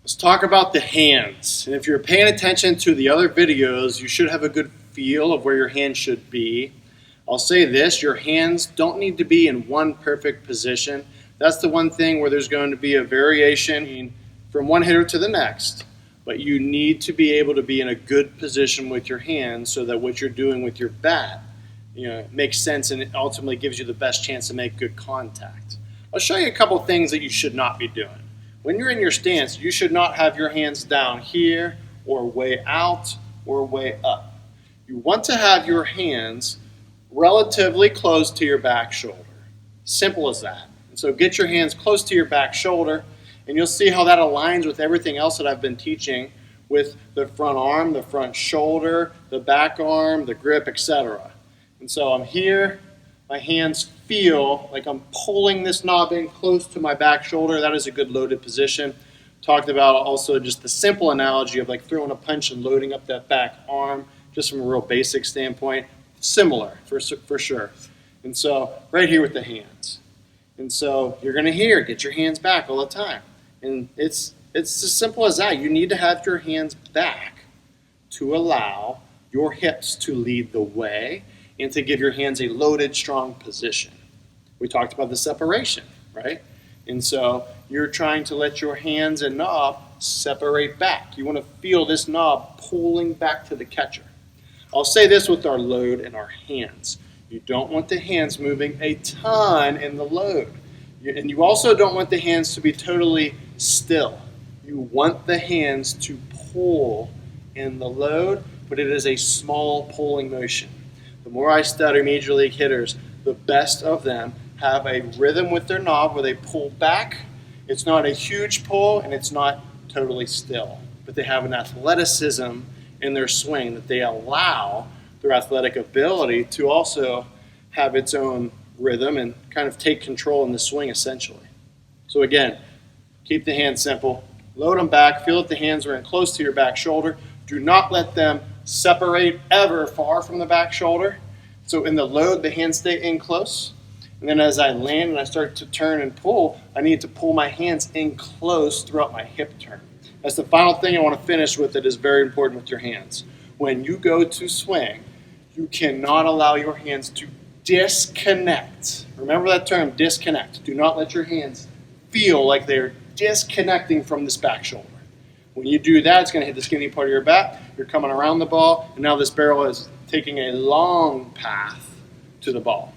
Let's talk about the hands. And if you're paying attention to the other videos, you should have a good feel of where your hands should be. I'll say this, your hands don't need to be in one perfect position. That's the one thing where there's going to be a variation from one hitter to the next. But you need to be able to be in a good position with your hands so that what you're doing with your bat, makes sense and it ultimately gives you the best chance to make good contact. I'll show you a couple things that you should not be doing. When you're in your stance, you should not have your hands down here or way out or way up. You want to have your hands relatively close to your back shoulder. Simple as that. And so get your hands close to your back shoulder, and you'll see how that aligns with everything else that I've been teaching with the front arm, the front shoulder, the back arm, the grip, etc. And so I'm here. My hands feel like I'm pulling this knob in close to my back shoulder. That is a good loaded position. Talked about also just the simple analogy of like throwing a punch and loading up that back arm, just from a real basic standpoint. Similar, for sure. And so right here with the hands. And so you're going to hear, get your hands back all the time. And it's as simple as that. You need to have your hands back to allow your hips to lead the way and to give your hands a loaded, strong position. We talked about the separation, right? And so you're trying to let your hands and knob separate back. You want to feel this knob pulling back to the catcher. I'll say this with our load and our hands. You don't want the hands moving a ton in the load. And you also don't want the hands to be totally still. You want the hands to pull in the load, but it is a small pulling motion. The more I study Major League hitters, the best of them have a rhythm with their knob where they pull back. It's not a huge pull and it's not totally still, but they have an athleticism in their swing that they allow their athletic ability to also have its own rhythm and kind of take control in the swing essentially. So again, keep the hands simple, load them back, feel that the hands are in close to your back shoulder. Do not let them separate ever far from the back shoulder. So in the load, the hands stay in close. And then as I land and I start to turn and pull, I need to pull my hands in close throughout my hip turn. That's the final thing I want to finish with that is very important with your hands. When you go to swing, you cannot allow your hands to disconnect. Remember that term, disconnect. Do not let your hands feel like they're disconnecting from this back shoulder. When you do that, it's going to hit the skinny part of your bat. You're coming around the ball, and now this barrel is taking a long path to the ball.